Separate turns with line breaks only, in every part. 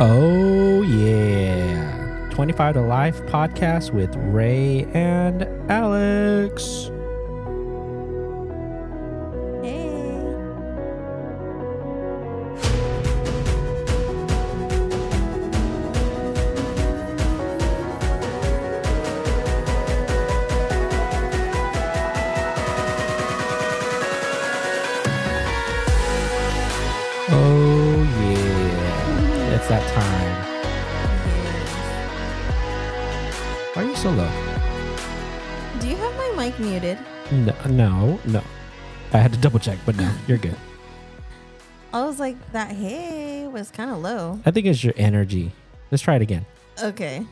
Oh, yeah. 25 to Life podcast with Ray and Alex.
Hey.
Oh, yeah. It's that time. Why are you so low?
Do you have my mic muted?
No. I had to double check, but no, you're good.
I was like, that hey was kind of low.
I think it's your energy. Let's try it again.
Okay.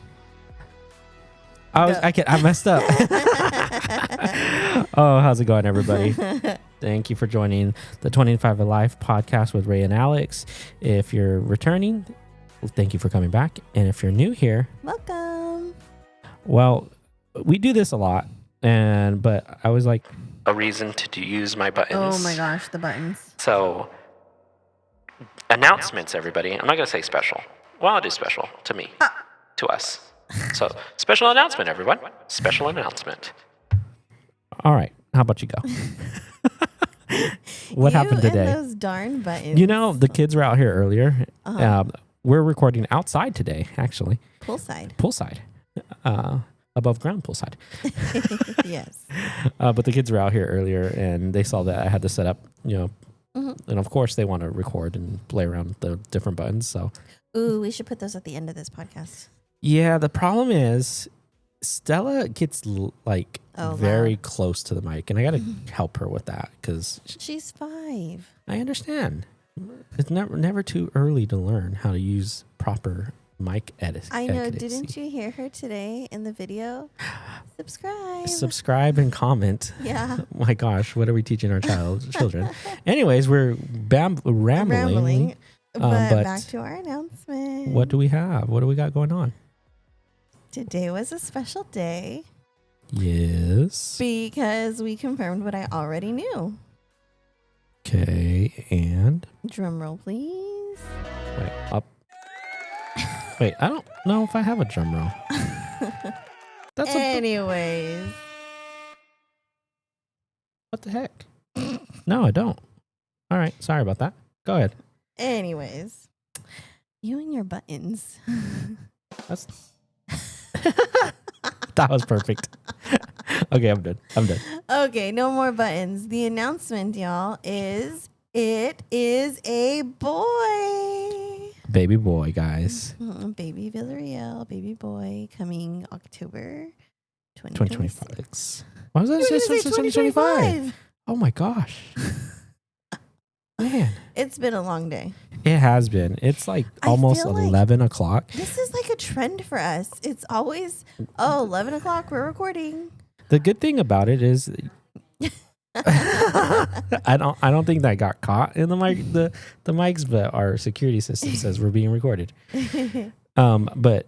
I messed up. Oh, how's it going, everybody? Thank you for joining the 25 to Life podcast with Ray and Alex. If you're returning, thank you for coming back. And if you're new here,
Welcome.
well, we do this a lot, but I was like a reason to use my buttons.
Oh my gosh, the buttons.
So, announcements, everybody. I'm not going to say special. Well, it is special to me, to us. So, special announcement, everyone. Special announcement. All right. How about you go? What happened today?
And those darn buttons.
You know, the kids were out here earlier. We're recording outside today, actually.
Poolside.
Above ground poolside.
Yes.
But the kids were out here earlier, and they saw that I had to set up, and of course they want to record and play around with the different buttons. So,
Ooh, we should put those at the end of this podcast.
yeah, the problem is Stella gets very close to the mic, and I got to help her with that because
She's 5.
I understand. It's never too early to learn how to use proper mic edit.
I know. Didn't you hear her today in the video?
Subscribe and comment.
Yeah.
My gosh, what are we teaching our children? Anyways, we're rambling.
But back to our announcement.
What do we have? What do we got going on?
Today was a special day.
Yes.
Because we confirmed what I already knew.
Okay, and
Drum roll, please.
wait, up. Wait, I don't know if I have a drum roll.
Anyways.
What the heck? No, I don't. All right, sorry about that. Go ahead.
Anyways. You and your buttons.
That's that was perfect. Okay, I'm done.
Okay, no more buttons. The announcement, y'all, is it is a boy.
Baby boy, guys.
Baby Villarreal, baby boy, coming October
2026. Why was that 2025? Oh my gosh. Man.
It's been a long day.
It has been. It's like almost 11 o'clock.
This is like a trend for us. It's always, 11 o'clock, we're recording.
The good thing about it is I don't think that got caught in the mics, but our security system says we're being recorded. But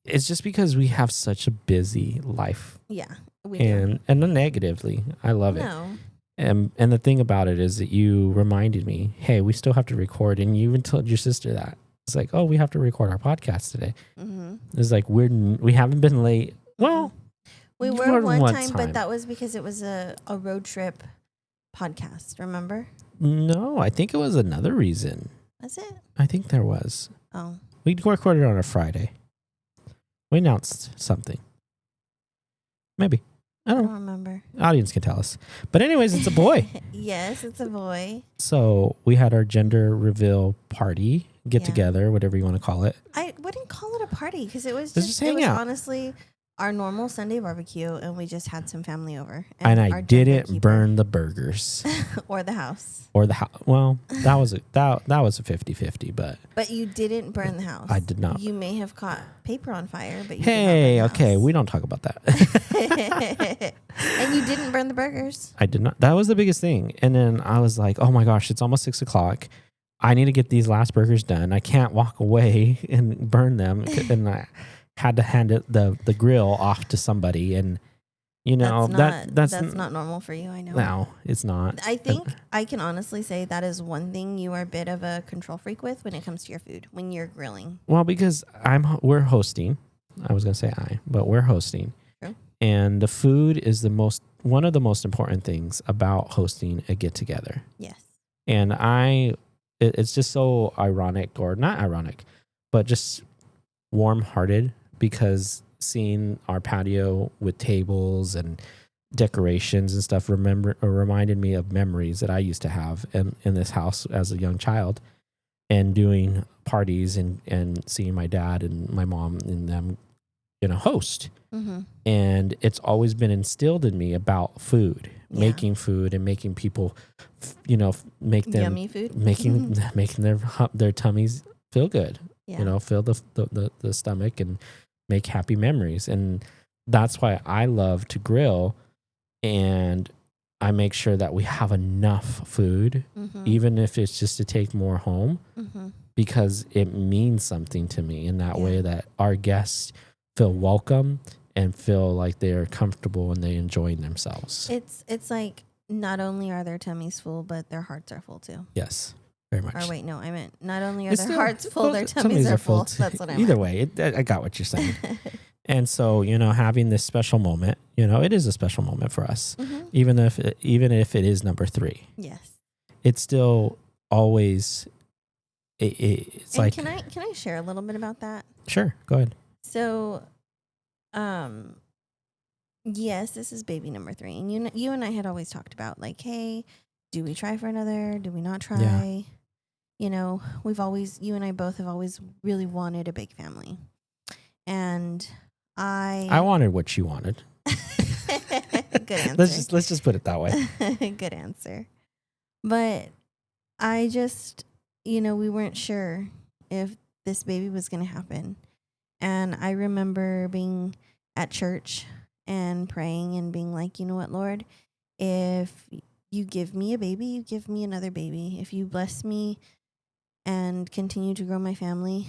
it's just because we have such a busy life.
Yeah. We do.
And negatively, I love it.
No.
And the thing about it is that you reminded me, hey, we still have to record. And you even told your sister that. It's like, oh, we have to record our podcast today. Mm-hmm. It's like we haven't been late. Well,
we were one time, but that was because it was a road trip podcast, remember?
No, I think it was another reason.
Was it?
I think there was.
Oh.
We recorded on a Friday. We announced something. Maybe. I don't
remember.
Audience can tell us. But anyways, it's a boy.
Yes, it's a boy.
So we had our gender reveal party, get together, whatever you want to call it.
I wouldn't call it a party because it was
just hang out.
Honestly our normal Sunday barbecue, and we just had some family over.
And I didn't burn the burgers.
Or the house.
Well, that was a 50-50, but
you didn't burn the house.
I did not.
You may have caught paper on fire, but you
hey,
did not burn the house.
We don't talk about that.
And you didn't burn the burgers.
I did not. That was the biggest thing. And then I was like, oh my gosh, it's almost 6 o'clock. I need to get these last burgers done. I can't walk away and burn them. And I had to hand the grill off to somebody. And You know, that's
not normal for you. I know.
No, it's not.
I think I can honestly say that is one thing you are a bit of a control freak with when it comes to your food, when you're grilling.
Well, because we're hosting. I was going to say but we're hosting.
True.
And the food is one of the most important things about hosting a get together.
Yes.
And it's just so ironic, or not ironic, but just warm-hearted, because seeing our patio with tables and decorations and stuff reminded me of memories that I used to have in this house as a young child, and doing parties and seeing my dad and my mom and them, host.
Mm-hmm.
And it's always been instilled in me about food, making food and making people, make them
yummy food,
making their tummies feel good, fill the stomach and make happy memories. And that's why I love to grill, and I make sure that we have enough food, even if it's just to take more home, because it means something to me in that way, that our guests feel welcome and feel like they're comfortable and they enjoying themselves.
It's like not only are their tummies full, but their hearts are full too.
Yes, very much.
Or wait, no, I meant not only are their hearts full, their tummies are full. That's what I meant.
Either way, I got what you're saying. And so, having this special moment, it is a special moment for us, even if it is number 3.
Yes, it's
still always. It's like.
Can I share a little bit about that?
Sure, go ahead.
So, yes, this is baby number 3, and you and I had always talked about, like, hey, do we try for another? Do we not try? Yeah. You and I both have always really wanted a big family, and I
wanted what you wanted.
Good answer.
Let's just put it that way.
Good answer. But I just, we weren't sure if this baby was going to happen. And I remember being at church and praying and being like, you know what, Lord, if you give me a baby, you give me another baby. If you bless me and continue to grow my family,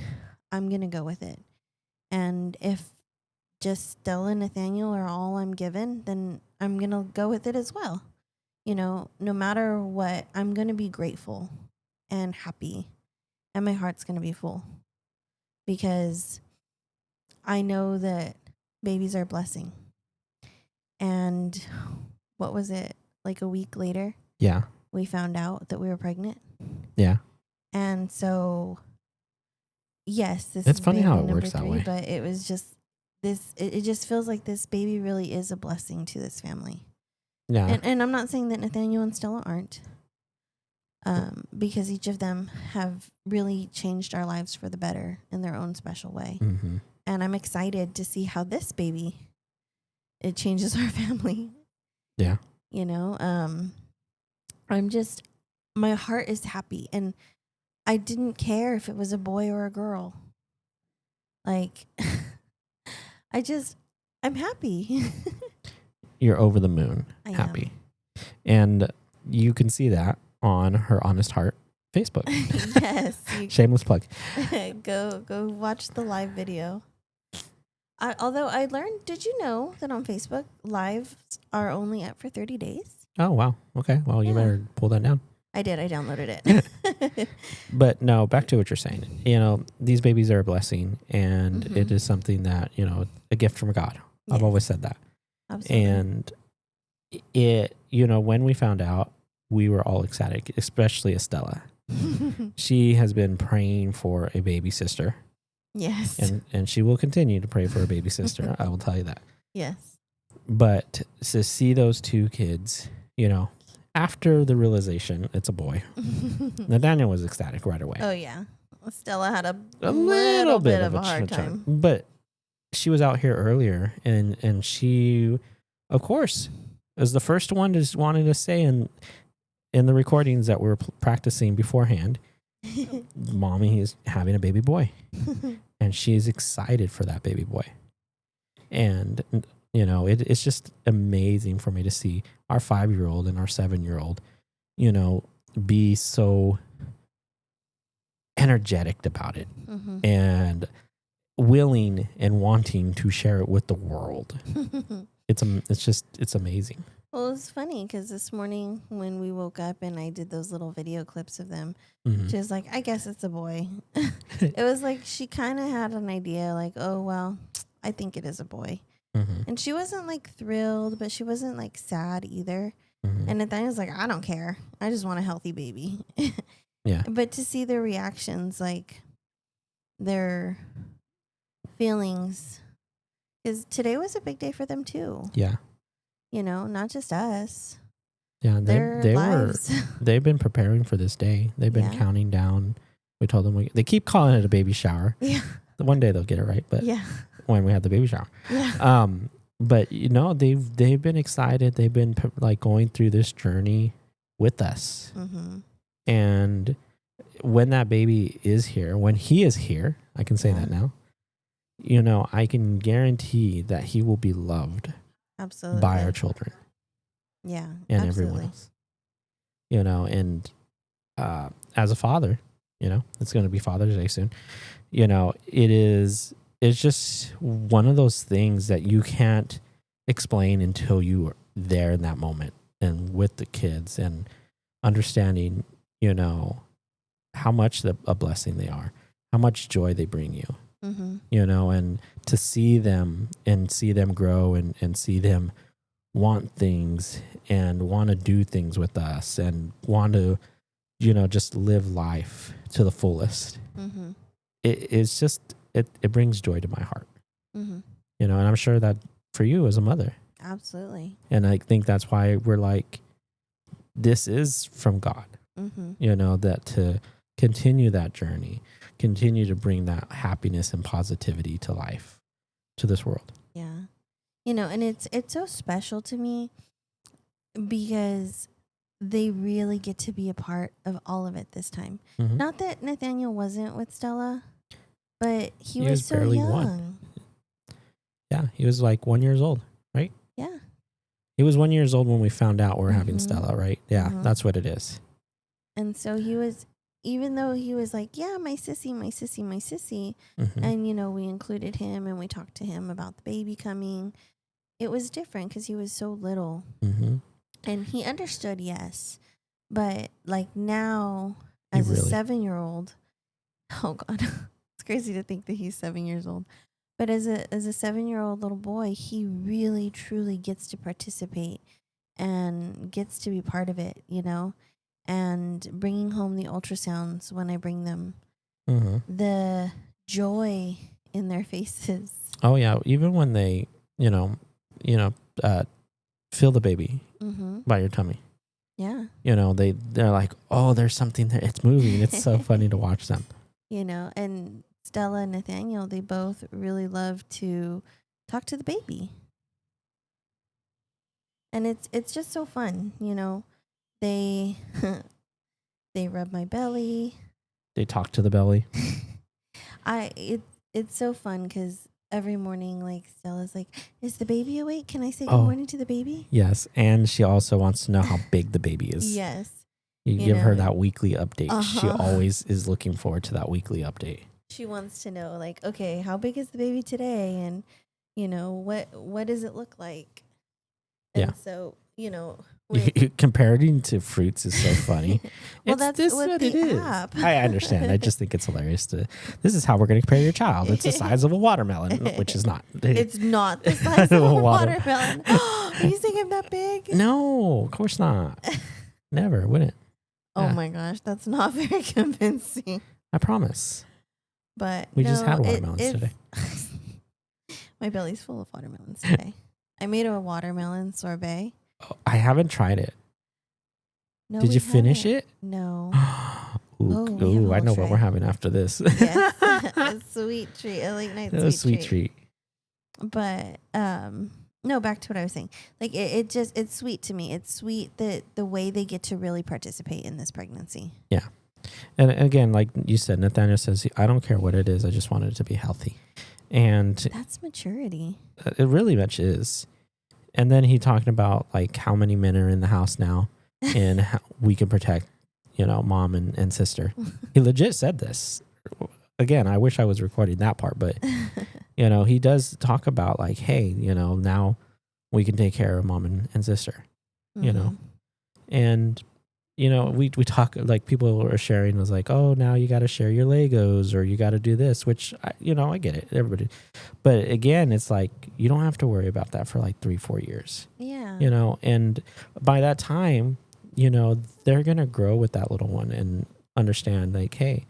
I'm going to go with it. And if just Stella and Nathaniel are all I'm given, then I'm going to go with it as well. No matter what, I'm going to be grateful and happy, and my heart's going to be full, because I know that babies are a blessing. And what was it, like a week later?
Yeah.
We found out that we were pregnant.
Yeah.
And so, yes,
it's funny how it works that way.
But it was just it just feels like this baby really is a blessing to this family.
Yeah.
And I'm not saying that Nathaniel and Stella aren't, because each of them have really changed our lives for the better in their own special way.
Mm-hmm.
And I'm excited to see how this baby, it changes our family.
Yeah.
My heart is happy, and I didn't care if it was a boy or a girl. Like, I'm happy.
You're over the moon happy. And you can see that on Her Honest Heart Facebook.
Yes.
Shameless plug.
Go watch the live video. Although I learned, did you know that on Facebook, lives are only up for 30 days?
Oh, wow. Okay. Well, you better pull that down.
I did. I downloaded it.
But no, back to what you're saying. These babies are a blessing, and it is something that, a gift from God. Yes. I've always said that. Absolutely. And it, when we found out, we were all ecstatic, especially Estella. She has been praying for a baby sister.
Yes.
And she will continue to pray for a baby sister. I will tell you that.
Yes.
But to see those 2 kids, after the realization it's a boy, Nathaniel was ecstatic right away.
Oh, yeah. Stella had a little bit of a hard time.
But she was out here earlier, and she, of course, was the first one to wanted to say in the recordings that we were practicing beforehand, Mommy is having a baby boy. And she's excited for that baby boy. And, it's just amazing for me to see our 5-year-old and our 7-year-old, be so energetic about it and willing and wanting to share it with the world. it's amazing.
Well, it was funny because this morning when we woke up and I did those little video clips of them,
Mm-hmm.
she was like, I guess it's a boy. It was like she kind of had an idea like, oh, well, I think it is a boy.
Mm-hmm.
And she wasn't like thrilled, but she wasn't like sad either.
Mm-hmm.
And Nathaniel's like, I don't care. I just want a healthy baby.
Yeah.
But to see their reactions, like their feelings, because today was a big day for them too.
Yeah.
You know, not just us.
Yeah,
Their
they
lives.
they've been preparing for this day. They've been
Yeah.
counting down. We told them they keep calling it a baby shower.
Yeah.
One day they'll get it right, but
Yeah.
when we have the baby shower.
Yeah.
But you know, they've been excited. They've been like going through this journey with us.
Mm-hmm.
And when that baby is here, when he is here, I can say
Yeah.
that now. You know, I can guarantee that he will be loved
Absolutely.
by our children.
Yeah.
And
absolutely.
everyone else. You know, and as a father, you know, it's going to be Father's Day soon. You know, it's just one of those things that you can't explain until you are there in that moment and with the kids and understanding, you know, how much a blessing they are, how much joy they bring you,
Mm-hmm.
you know, and to see them grow and see them want things and want to do things with us and want to, you know, just live life to the fullest.
Mm-hmm.
It's just, it brings joy to my heart,
Mm-hmm.
you know, and I'm sure that for you as a mother.
Absolutely.
And I think that's why we're like, this is from God,
Mm-hmm.
you know, that to continue that journey, continue to bring that happiness and positivity to life, to this world.
Yeah. You know, and it's so special to me because they really get to be a part of all of it this time.
Mhm.
Not that Nathaniel wasn't with Stella, but he was so
barely
young.
one. Yeah, he was like 1 year old, right?
Yeah.
He was 1 year old when we found out we're having
Mhm.
Stella, right? Yeah,
Mhm.
that's what it is.
And so he was, even though he was like, yeah, my sissy, my sissy, my sissy.
Mhm.
And, you know, we included him and we talked to him about the baby coming. It was different because he was so little.
Mhm.
And he understood, yes. But like now,
He
as a
really-
7-year-old, oh God, it's crazy to think that he's 7 years old. But as a 7-year-old little boy, he really, truly gets to participate and gets to be part of it, you know? And bringing home the ultrasounds when I bring them,
Mhm.
the joy in their faces.
Oh yeah, even when they, you know, feel the baby
Mm-hmm.
by your tummy,
Yeah.
you know, they're like, oh, there's something there. It's moving. It's so funny to watch them.
You know, and Stella and Nathaniel, they both really love to talk to the baby. And it's just so fun, you know. They they rub my belly.
They talk to the belly.
It's so fun because every morning, like, Stella's like, is the baby awake? Can I say good
Oh.
morning to the baby?
Yes, and she also wants to know how big the baby is.
Yes.
You
You
give her
know,
that weekly update. She
Uh-huh.
always is looking forward to that weekly update.
She wants to know, like, okay, how big is the baby today? And, you know, what does it look like? And
Yeah.
so, you know,
Comparing to fruits is so funny.
Well,
It's
that's
this
what
what
the
it is.
app.
I understand. I just think it's hilarious. This is how we're going to compare your child. It's the size of a watermelon, which is not.
It's not the size of a
Water-
watermelon. You think I'm that big?
No, of course not. Never, wouldn't.
Oh
Yeah.
my gosh, that's not very convincing.
I promise.
But
We
no,
just had watermelons today.
My belly's full of watermelons today. I made a watermelon sorbet.
Oh, I haven't tried it.
No,
Did
we
you finish
haven't.
it?
No.
Ooh,
Oh, we have a
I know
whole
what
tray.
we're having after this.
Yes. A sweet treat, a late night
A
sweet
sweet
treat.
treat.
But no, back to what I was saying. Like it's sweet to me. It's sweet that the way they get to really participate in this pregnancy.
And again, like you said, Nathaniel says, I don't care what it is. I just want it to be healthy. And
That's maturity.
it really much is. And then he talking about like how many men are in the house now and how we can protect, you know, mom and sister. He legit said this. Again, I wish I was recording that part, but you know, he does talk about like, hey, you know, now we can take care of mom and sister, you know?
Mm-hmm.
And, you know, we talk, like, people are sharing, was like, oh, now you got to share your Legos, or you got to do this, which, you know, I get it, everybody. But again, it's like, you don't have to worry about that for like 3-4 years.
Yeah.
You know, and by that time, you know, they're going to grow with that little one and understand, like, hey,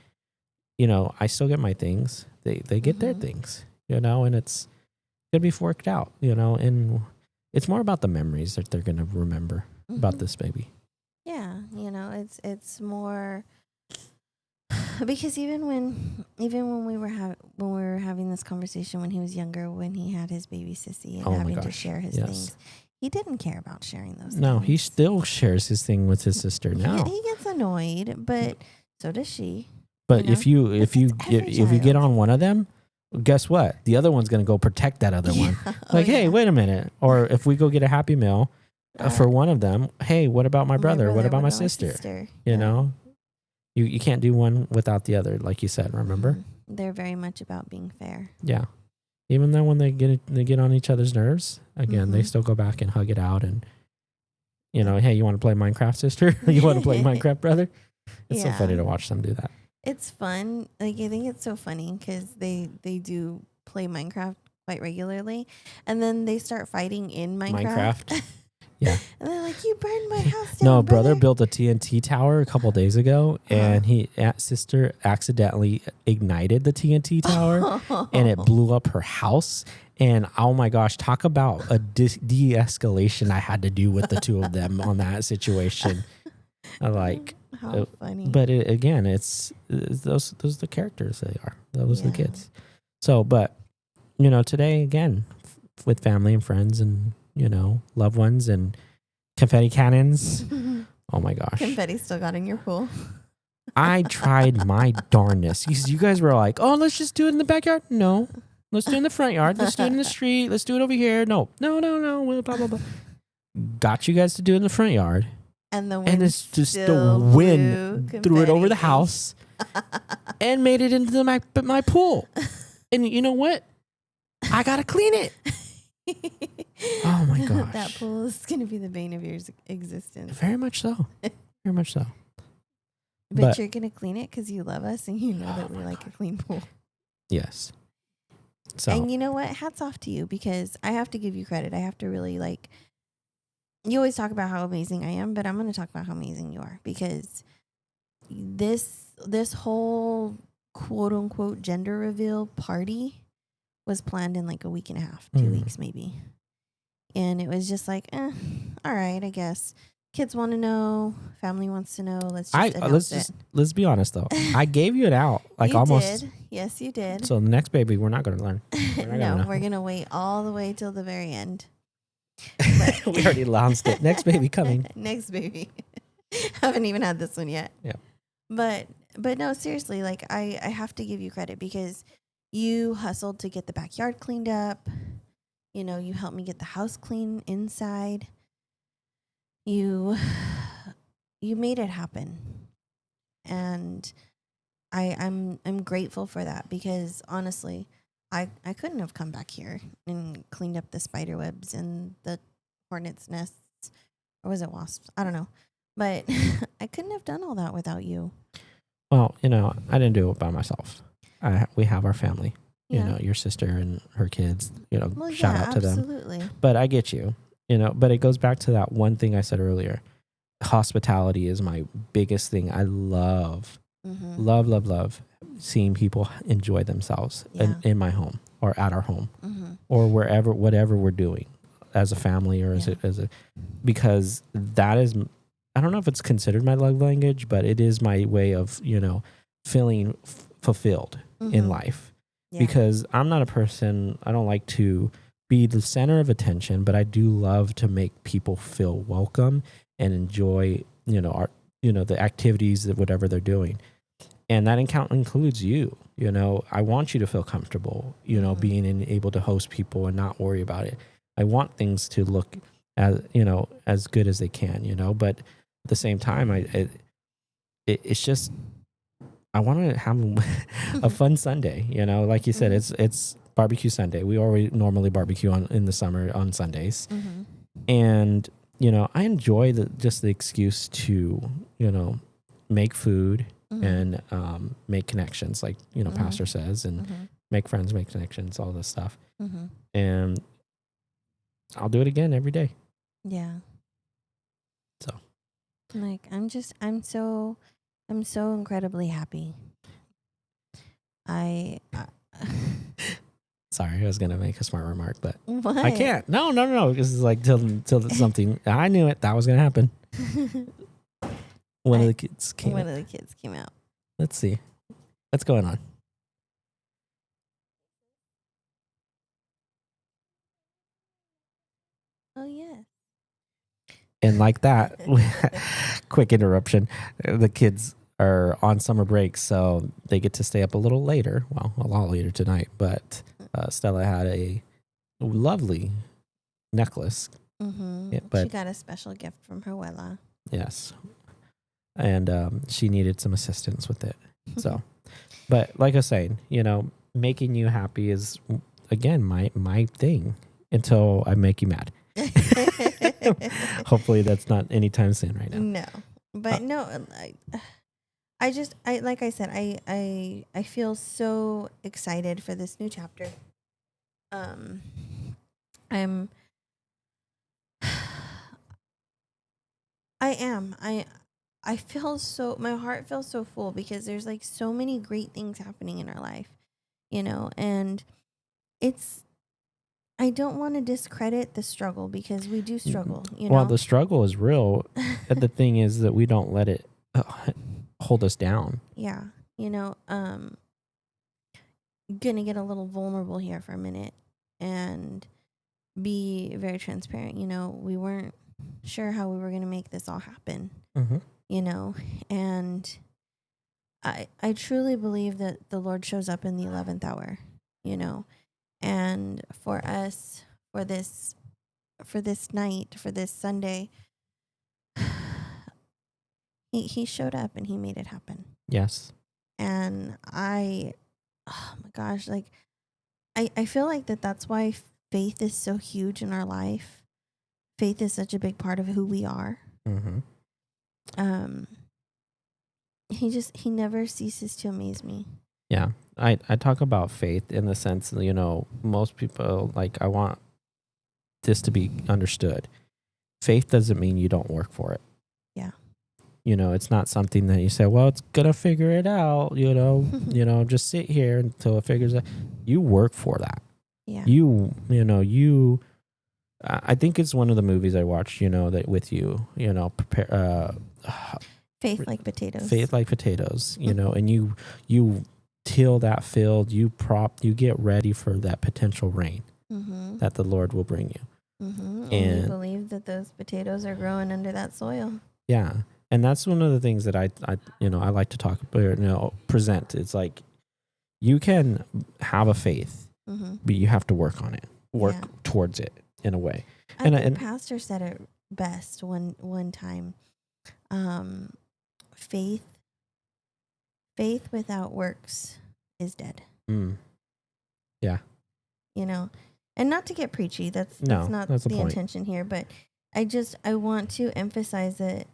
you know, I still get my things. They get their things, you know, and it's going to be worked out, you know, and it's more about the memories that they're going to remember about this baby.
Yeah, you know, it's more because even when we were having this conversation when he was younger, when he had his baby Sissy and having to share his things, he didn't care about sharing those things.
No, he still shares his thing with his sister now.
He gets annoyed, but so does she.
But
you know?
if you get on one of them, guess what? The other one's going to go protect that other one. Like, hey, wait a minute. Or if we go get a Happy Meal for one of them, hey, what about my brother? What about my sister? You know, you can't do one without the other, like you said, remember?
They're very much about being fair.
Yeah. Even though when they get on each other's nerves, again, they still go back and hug it out and, you know, hey, you want to play Minecraft, sister? You want to play Minecraft, brother? It's so funny to watch them do that.
It's fun. Like, I think it's so funny because they do play Minecraft quite regularly, and then they start fighting in Minecraft.
Yeah.
And they're like, you burned my house down,
No, brother built a TNT tower a couple days ago, and sister accidentally ignited the TNT tower, and it blew up her house. And oh my gosh, talk about a de-escalation I had to do with the two of them on that situation. Like,
how funny.
But again, it's those are the characters they are. Those are the kids. So, but, you know, today, again, with family and friends and, you know, loved ones and confetti cannons. Oh my gosh.
Confetti still got in your pool.
I tried my darndest. You guys were like, oh, let's just do it in the backyard. No. Let's do it in the front yard. Let's do it in the street. Let's do it over here. No. Blah, blah, blah. Got you guys to do it in the front yard.
And it's
just the wind threw it over the house and made it into my pool. And you know what? I got to clean it. Oh my gosh.
That pool is going to be the bane of your existence.
Very much so. Very much so.
But you're going to clean it because you love us and you know that we like a clean pool.
Yes. So.
And you know what? Hats off to you, because I have to give you credit. I have to really, like, you always talk about how amazing I am, but I'm going to talk about how amazing you are, because this whole quote unquote gender reveal party was planned in like a week and a half, 2 weeks maybe. And it was just like, all right, I guess. Kids want to know, family wants to know. Let's be honest though. I gave you an out, like, you almost. Did. Yes, you did.
So the next baby, we're not going to learn.
We're going to wait all the way till the very end.
We already announced it. Next baby coming.
Next baby. Haven't even had this one yet.
Yeah.
But no, seriously, like, I have to give you credit, because you hustled to get the backyard cleaned up. You know, you helped me get the house clean inside. You made it happen. And I'm grateful for that, because honestly, I couldn't have come back here and cleaned up the spider webs and the hornets' nests, or was it wasps? I don't know. But I couldn't have done all that without you.
Well, you know, I didn't do it by myself. We have our family,
Yeah.
you know, your sister and her kids, you know,
Well,
shout
yeah,
out to them.
absolutely.
But I get you, you know, but it goes back to that one thing I said earlier. Hospitality is my biggest thing. I love seeing people enjoy themselves in my home or at our home or wherever, whatever we're doing as a family or as a, because that is, I don't know if it's considered my love language, but it is my way of, you know, feeling fulfilled in life, because I'm not a person, I don't like to be the center of attention, but I do love to make people feel welcome and enjoy, you know, the activities that whatever they're doing. And that includes you, you know, I want you to feel comfortable, you know, being able to host people and not worry about it. I want things to look as, you know, as good as they can, you know, but at the same time, it's just, I want to have a fun Sunday, you know, like you said, it's barbecue Sunday. We already normally barbecue in the summer on Sundays.
Mm-hmm.
And, I enjoy just the excuse to, make food
Mm-hmm.
and make connections, like,
Mm-hmm.
Pastor says, and
Mm-hmm.
make friends, make connections, all this stuff.
Mm-hmm.
And I'll do it again every day.
Yeah.
So.
Like, I'm so incredibly happy.
Sorry, I was gonna make a smart remark, but
What?
I can't. No, because it's like till something. I knew it. That was gonna happen. One of the kids came
out.
Let's see. What's going on?
Oh, yeah.
And like that, quick interruption. The kids are on summer break, so they get to stay up a little later. Well, a lot later tonight. But Stella had a lovely necklace.
Mm-hmm.
Yeah, but
she got a special gift from her abuela.
Yes. And she needed some assistance with it. So, but like I was saying, making you happy is, again, my thing until I make you mad. Hopefully that's not anytime soon right now.
No, but no, I like I said, I feel so excited for this new chapter. I feel so, my heart feels so full because there's like so many great things happening in our life, and I don't want to discredit the struggle because we do struggle,
Well, the struggle is real. The thing is that we don't let it hold us down.
Yeah. Gonna get a little vulnerable here for a minute and be very transparent. We weren't sure how we were going to make this all happen,
mm-hmm.
And I truly believe that the Lord shows up in the 11th hour, and for us, for this night, for this Sunday, he showed up and he made it happen.
Yes.
And oh my gosh, like I feel like that's why faith is so huge in our life. Faith is such a big part of who we are.
Mm-hmm.
He never ceases to amaze me.
Yeah. I talk about faith in the sense, most people, like, I want this to be understood. Faith doesn't mean you don't work for it.
Yeah.
It's not something that you say, well, it's gonna figure it out, just sit here until it figures out. You work for that.
Yeah.
I think it's one of the movies I watched, that with you, prepare
Faith like potatoes.
Faith like potatoes, and you till that field, you get ready for that potential rain that the Lord will bring you.
Mm-hmm. And you believe that those potatoes are growing under that soil.
Yeah. And that's one of the things that I like to talk about, present. It's like you can have a faith, but you have to work on it, towards it in a way.
I think Pastor said it best one time. Faith without works is dead.
Yeah.
And not to get preachy, that's not the intention here, but I want to emphasize that,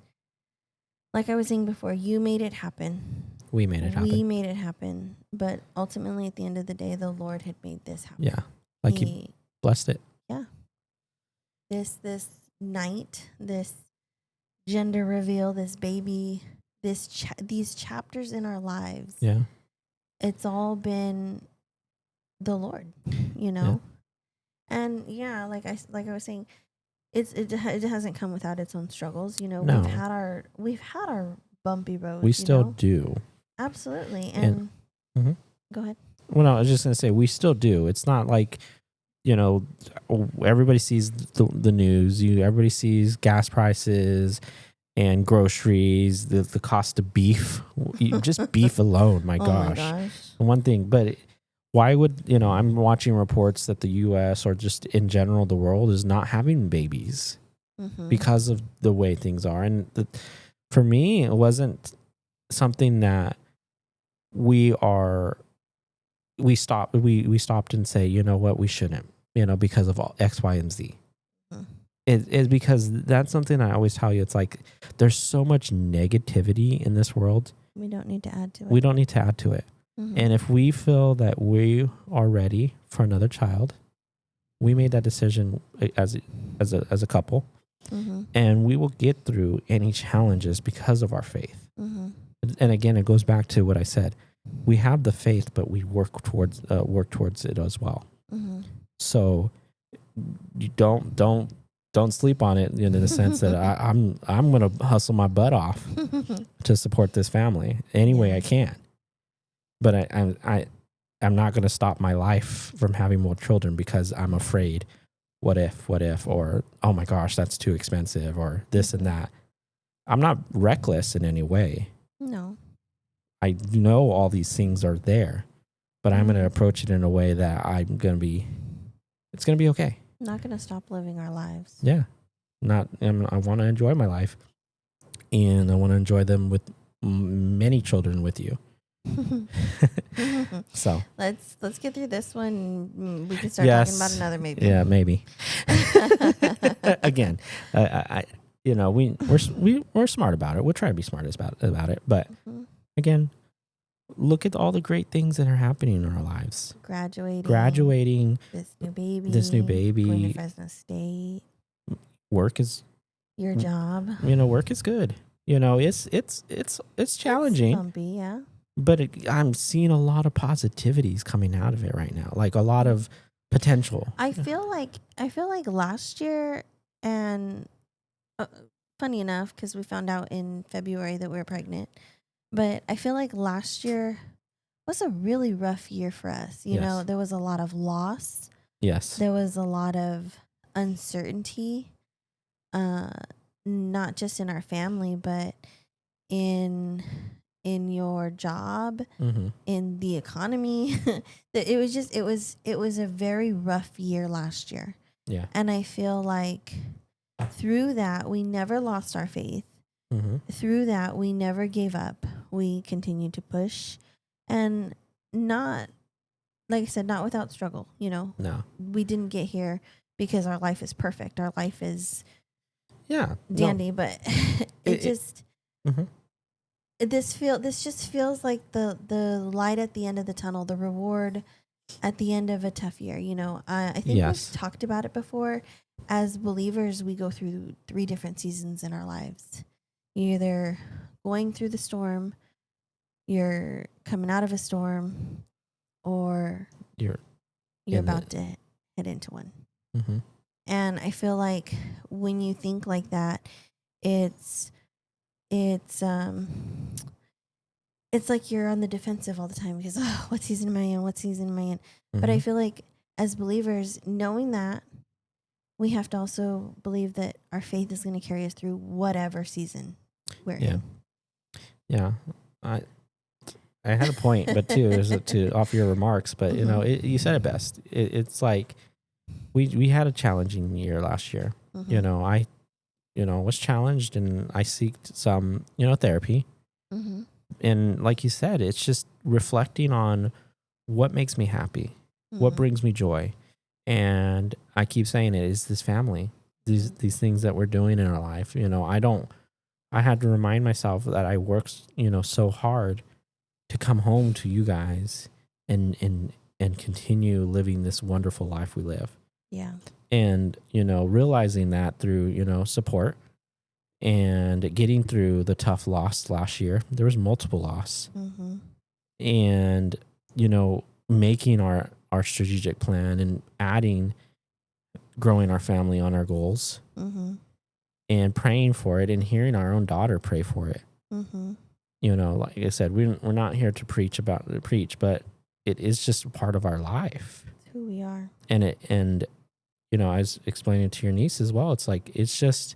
like I was saying before, you made it happen.
We made it happen.
But ultimately, at the end of the day, the Lord had made this happen.
Yeah. Like he blessed it.
Yeah. This night, this gender reveal, this baby, these chapters in our lives.
Yeah.
It's all been the Lord, Yeah. And yeah, like I was saying, it hasn't come without its own struggles.
No.
We've had our bumpy roads.
We still do.
Absolutely. And go ahead.
Well, no, I was just gonna say we still do. It's not like, everybody sees the news. Everybody sees gas prices and groceries, the cost of beef, just beef alone. My gosh. One thing, but why would, I'm watching reports that the U.S. or just in general the world is not having babies because of the way things are. And for me, it wasn't something that we are we stopped and say, you know what, we shouldn't, because of all X, Y, and Z.
Mm.
It's because that's something I always tell you. It's like there's so much negativity in this world.
We don't need to add to it.
We don't need to add to it.
Mm-hmm.
And if we feel that we are ready for another child, we made that decision as a couple,
Mm-hmm.
and we will get through any challenges because of our faith.
Mm-hmm.
And again, it goes back to what I said. We have the faith, but we work towards it as well.
Mm-hmm.
So you don't sleep on it in the sense that I'm going to hustle my butt off to support this family any way I can. But I'm not going to stop my life from having more children because I'm afraid. What if, or, oh my gosh, that's too expensive, or this and that. I'm not reckless in any way.
No.
I know all these things are there, but I'm going to approach it in a way that it's going to be okay.
Not going to stop living our lives.
Yeah. I want to enjoy my life, and I want to enjoy them with many children with you. So
let's get through this one. We can start talking about another maybe.
Yeah, maybe. Again, we're smart about it. We'll try to be smart about it. But again, look at all the great things that are happening in our lives. Graduating. This new baby.
Going to Fresno State.
Work is
your job.
Work is good. It's challenging.
It's bumpy, yeah.
But I'm seeing a lot of positivities coming out of it right now, like a lot of potential.
I feel like last year, and funny enough, because we found out in February that we were pregnant, but I feel like last year was a really rough year for us. You know, there was a lot of loss.
Yes.
There was a lot of uncertainty, not just in our family, but in your job, in the economy. It was a very rough year last year.
Yeah.
And I feel like through that, we never lost our faith. Through that, we never gave up. We continued to push, and not, like I said, not without struggle, No. We didn't get here because our life is perfect. Our life is dandy, but this just feels like the light at the end of the tunnel, the reward at the end of a tough year. I think we've talked about it before. As believers, we go through 3 different seasons in our lives. You're either going through the storm, you're coming out of a storm, or you're about to head into one. And I feel like when you think like that, it's like you're on the defensive all the time because, what season am I in? But I feel like as believers, knowing that, we have to also believe that our faith is going to carry us through whatever season we're in.
Yeah. I had a point, but too, is to off your remarks, but you said it best. It's like we had a challenging year last year. I was challenged, and I seeked some, therapy. And like you said, it's just reflecting on what makes me happy, what brings me joy. And I keep saying it is this family, these things that we're doing in our life. I had to remind myself that I worked, so hard to come home to you guys and continue living this wonderful life we live.
Yeah. And,
realizing that through, support and getting through the tough loss last year. There was multiple loss. And, making our strategic plan and growing our family on our goals and praying for it and hearing our own daughter pray for it. Like I said, we're not here to preach, but it is just part of our life.
It's who we are.
And I was explaining to your niece as well. It's like, it's just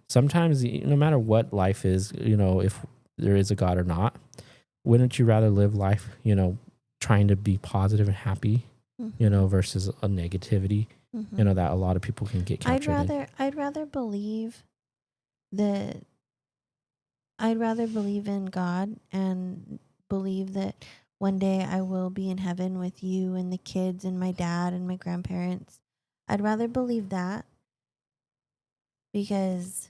sometimes, no matter what life is, if there is a God or not, wouldn't you rather live life, trying to be positive and happy, versus a negativity, that a lot of people can get captured in.
I'd rather believe in God and believe that one day I will be in heaven with you and the kids and my dad and my grandparents. I'd rather believe that, because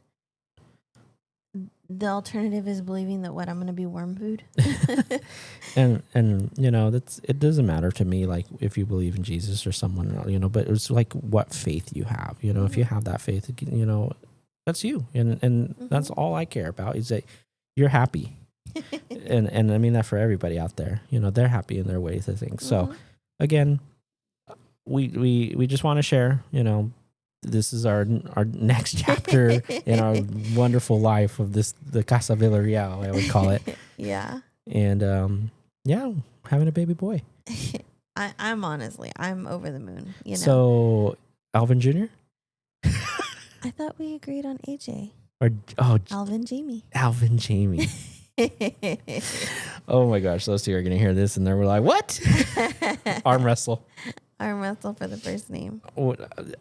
the alternative is believing that I'm going to be worm food.
and it doesn't matter to me, like, if you believe in Jesus or someone, but it's like what faith you have. If you have that faith, that's you, and that's all I care about, is that you're happy. and I mean that for everybody out there. They're happy in their ways, I think. So again, we just want to share, this is our next chapter in our wonderful life of the Casa Villarreal, I would call it.
Yeah.
And having a baby boy.
I'm over the moon.
So Alvin Jr.
I thought we agreed on AJ.
Alvin
Jamie.
Alvin Jamie. Oh my gosh, those two are gonna hear this and they're like, what? Arm wrestle
for the first name.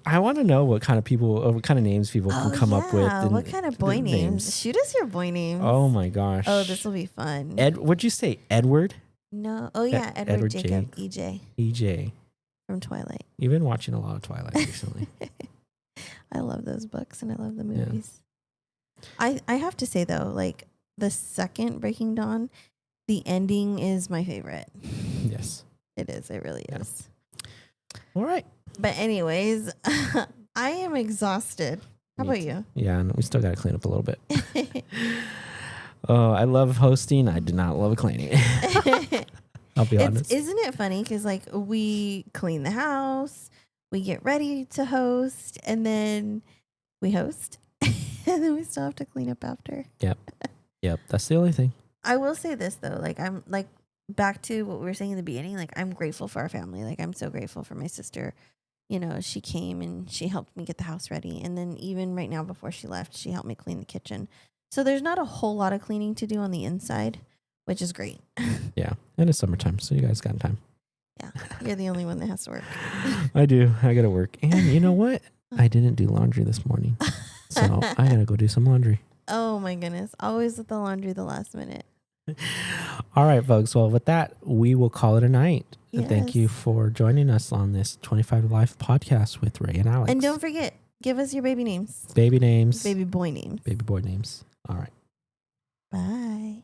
I want to know what kind of names people can come up with.
What kind of boy names? Shoot us your boy names.
Oh my gosh.
Oh, this will be fun.
Would you say Edward?
No. Oh yeah, Edward Jacob. EJ.
EJ.
From Twilight.
You've been watching a lot of Twilight recently.
I love those books and I love the movies. Yeah. I have to say though, like the second Breaking Dawn, the ending is my favorite.
Yes.
It is. It really is.
All right.
But anyways, I am exhausted. How about you?
Yeah, we still got to clean up a little bit. I love hosting. I do not love cleaning. I'll be honest.
Isn't it funny? Because like we clean the house, we get ready to host, and then we host, and then we still have to clean up after. Yep. That's the only thing. I will say this though, like I'm like back to what we were saying in the beginning. Like I'm grateful for our family. Like I'm so grateful for my sister. She came and she helped me get the house ready, and then even right now before she left, she helped me clean the kitchen. So there's not a whole lot of cleaning to do on the inside, which is great.
Yeah, and it's summertime, so you guys got time.
Yeah, you're the only one that has to work.
I do. I got to work. And you know what? I didn't do laundry this morning, so I got to go do some laundry.
Oh my goodness. Always with the laundry the last minute.
All right, folks. Well, with that, we will call it a night. Yes. And thank you for joining us on this 25 Life podcast with Ray and Alex.
And don't forget, give us your baby names.
Baby names.
Baby boy names.
Baby boy names. All right.
Bye.